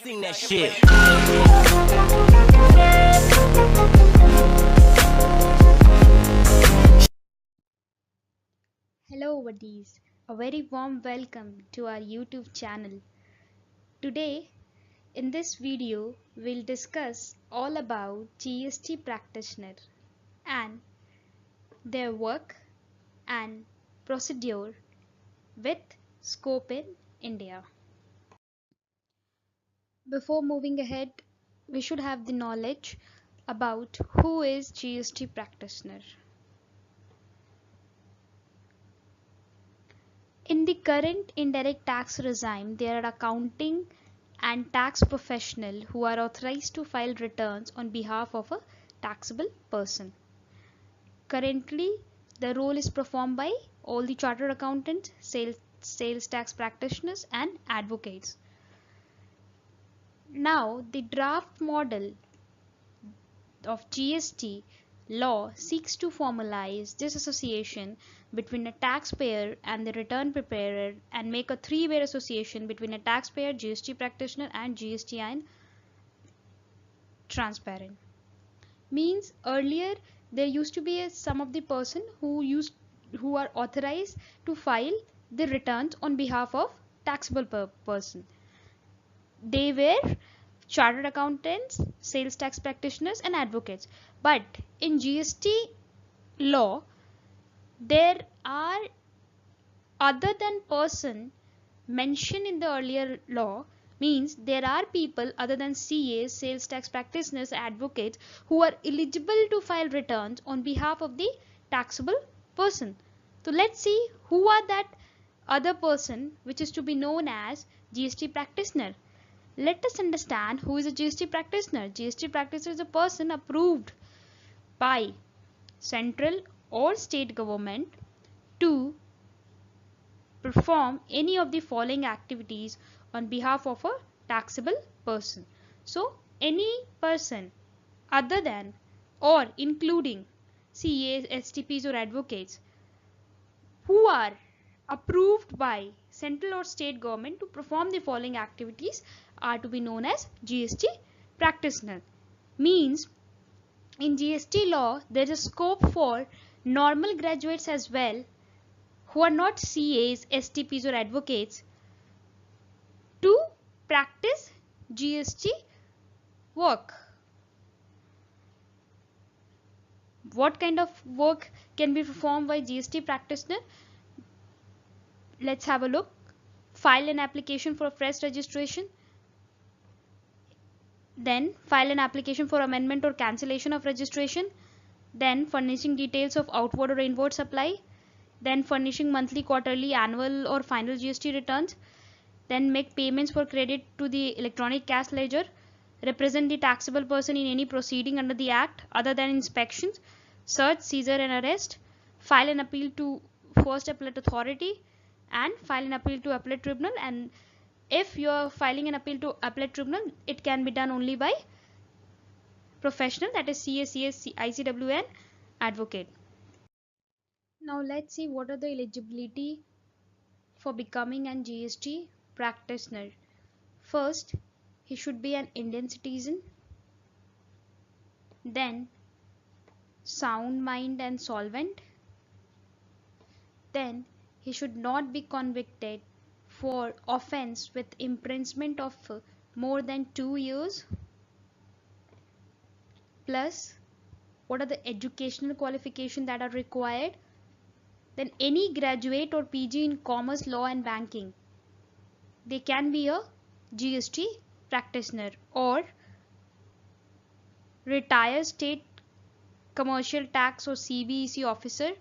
sing that shit. Hello buddies, a very warm welcome to our YouTube channel. Today in this video we'll discuss all about GST Practitioner and their work and procedure with scope in India. Before moving ahead, we should have the knowledge about who is GST Practitioner. In the current indirect tax regime, there are accounting and tax professionals who are authorized to file returns on behalf of a taxable person. Currently, the role is performed by all the chartered accountants, sales tax practitioners, and advocates. Now, the draft model of GST law seeks to formalize this association between a taxpayer and the return preparer and make a three-way association between a taxpayer, GST practitioner, and GSTN transparent. Means earlier there used to be some of the person who are authorized to file the returns on behalf of taxable person. They were chartered accountants, sales tax practitioners, and advocates. But in GST law, there are other than person mentioned in the earlier law, means there are people other than CAs, sales tax practitioners, advocates who are eligible to file returns on behalf of the taxable person. So let's see who are that other person which is to be known as GST practitioner. Let us understand who is a GST practitioner. GST practitioner is a person approved by central or state government to perform any of the following activities on behalf of a taxable person. So, any person other than or including CAs, STPs or advocates who are approved by central or state government to perform the following activities are to be known as GST practitioner. Means in GST law there is a scope for normal graduates as well who are not CAs, STPs or advocates to practice GST work. What kind of work can be performed by GST practitioner? Let's have a look. File an application for a fresh registration. Then file an application for amendment or cancellation of registration. Then furnishing details of outward or inward supply. Then furnishing monthly, quarterly, annual or final GST returns. Then make payments for credit to the electronic cash ledger. Represent the taxable person in any proceeding under the Act other than inspections, search, seizure and arrest. File an appeal to first appellate authority and file an appeal to appellate tribunal. And if you are filing an appeal to appellate tribunal, it can be done only by professional, that is CA, CS, ICW and advocate. Now let's see what are the eligibility for becoming an GST practitioner. First, he should be an Indian citizen. Then sound mind and solvent. Then he should not be convicted for offence with imprisonment of more than 2 years. Plus, what are the educational qualifications that are required? Then any graduate or PG in commerce, law and banking, they can be a GST practitioner, or retired state commercial tax or CBEC officer,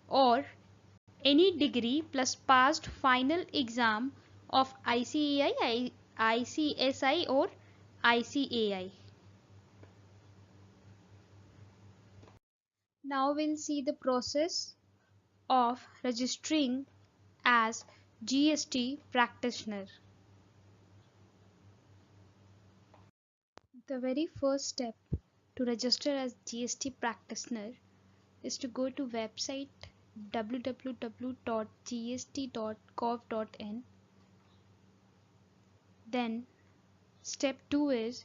or any degree plus passed final exam of ICAI, ICSI or ICAI. Now we'll see the process of registering as GST practitioner. The very first step to register as GST practitioner is to go to website www.gst.gov.in, then Step 2 is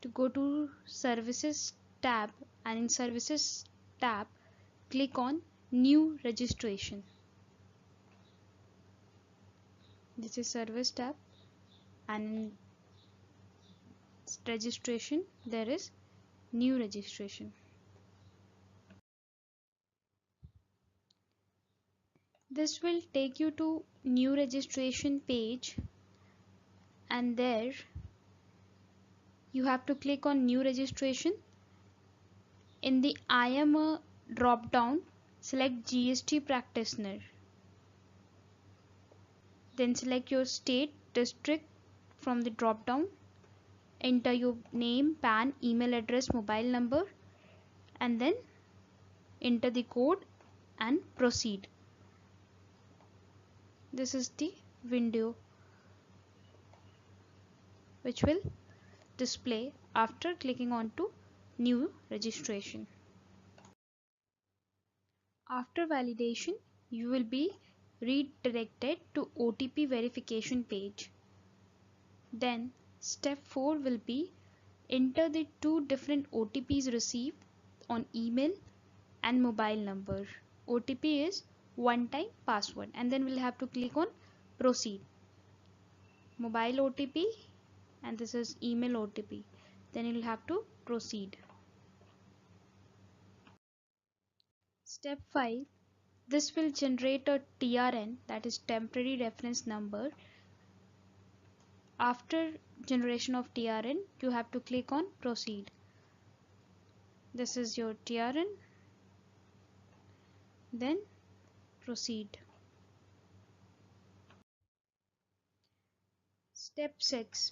to go to Services tab, and in Services tab click on New Registration. This is Service tab, and in Registration there is New Registration. This will take you to New Registration page, and there you have to click on New Registration. In the I am a drop down, select GST Practitioner. Then select your state, district from the drop down. Enter your name, PAN, email address, mobile number, and then enter the code and proceed. This is the window which will display after clicking on to New Registration. After validation, you will be redirected to OTP verification page. Then step 4 will be enter the 2 different OTPs received on email and mobile number. OTP is one-time password, and then we'll have to click on proceed. Mobile OTP, and this is email OTP. Then you'll have to proceed. Step 5. This will generate a TRN, that is temporary reference number. After generation of TRN, you have to click on proceed. This is your TRN. Then proceed. Step 6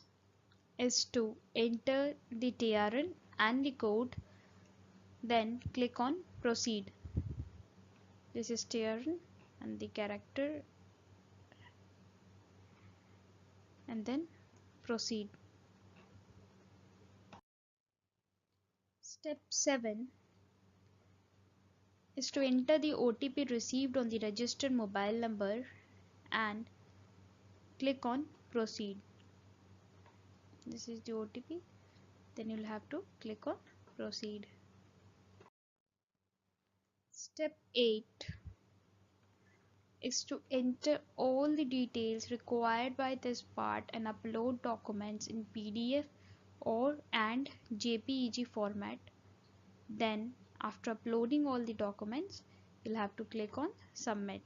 is to enter the TRN and the code. Then click on proceed. This is TRN and the character, and then proceed. Step 7 is to enter the OTP received on the registered mobile number and click on proceed. This is the OTP. Then you'll have to click on proceed. Step 8 is to enter all the details required by this part and upload documents in PDF or and JPEG format. Then after uploading all the documents, you'll have to click on submit.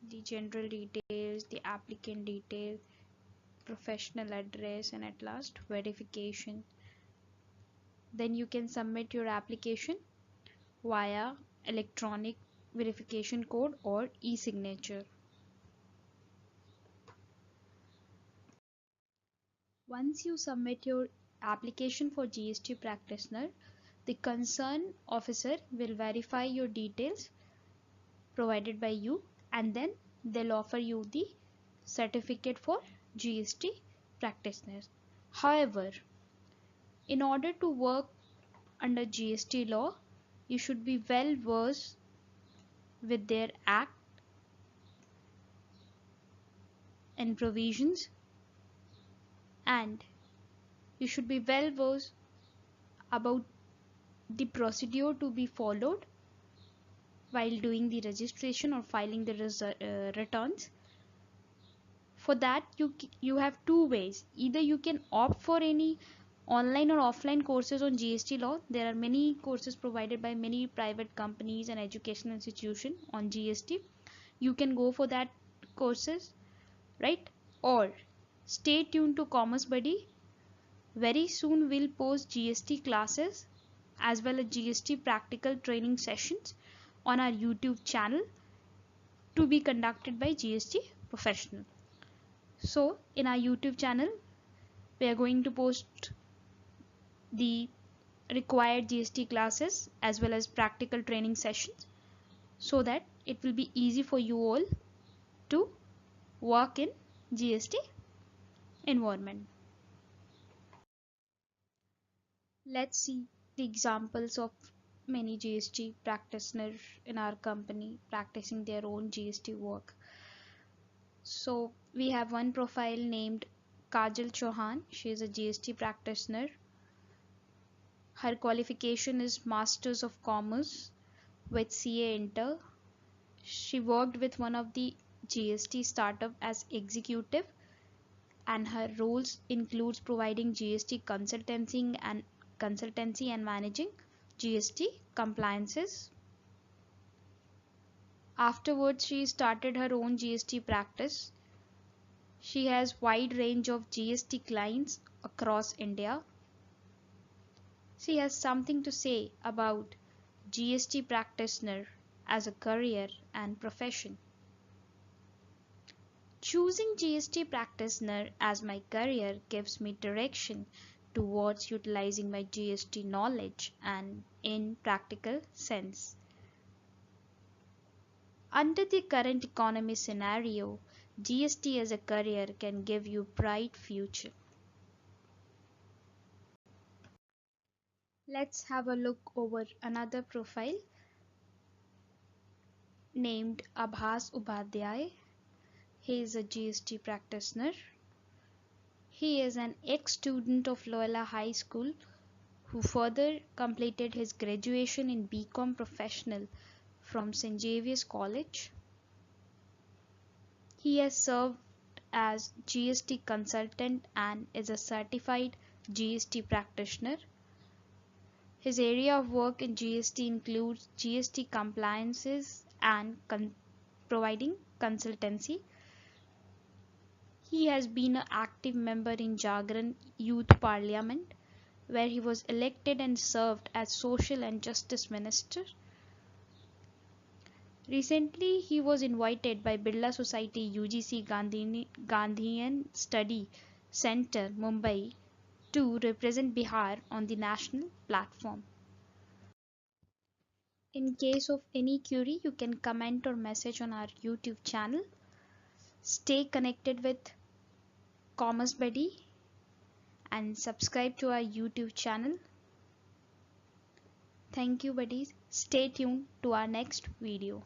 The general details, the applicant detail, professional address, and at last verification. Then you can submit your application via electronic verification code or e-signature. Once you submit your application for GST Practitioner, the concerned officer will verify your details provided by you, and then they'll offer you the certificate for GST Practitioner. However, in order to work under GST law, you should be well versed with their act and provisions, and you should be well versed about the procedure to be followed while doing the registration or filing the returns. For that, you have two ways. Either you can opt for any online or offline courses on GST law. There are many courses provided by many private companies and educational institutions on GST. You can go for that courses, right? Or stay tuned to Commerce Buddy. Very soon we'll post GST classes as well as GST practical training sessions on our YouTube channel to be conducted by GST professional. So in our YouTube channel, we are going to post the required GST classes as well as practical training sessions so that it will be easy for you all to work in GST environment. Let's see the examples of many GST practitioners in our company practicing their own GST work. So We have one profile named Kajal Chauhan. She is a GST practitioner. Her qualification is Masters of Commerce with CA Inter. She worked with one of the GST startup as executive, and her roles includes providing GST consultancy and managing GST compliances. Afterwards, she started her own GST practice. She has wide range of GST clients across India. She has something to say about GST practitioner as a career and profession. Choosing GST practitioner as my career gives me direction towards utilizing my GST knowledge and in practical sense. Under the current economy scenario, GST as a career can give you bright future. Let's have a look over another profile named Abhas Upadhyay. He is a GST practitioner. He is an ex-student of Loyola High School who further completed his graduation in BCom Professional from St. Xavier's College. He has served as GST consultant and is a certified GST practitioner. His area of work in GST includes GST compliances and providing consultancy. He has been an active member in Jagran Youth Parliament, where he was elected and served as Social and Justice Minister. Recently, he was invited by Birla Society UGC Gandhian Study Centre, Mumbai, to represent Bihar on the national platform. In case of any query, you can comment or message on our YouTube channel. Stay connected with Commerce Buddy and subscribe to our YouTube channel. Thank you, buddies. Stay tuned to our next video.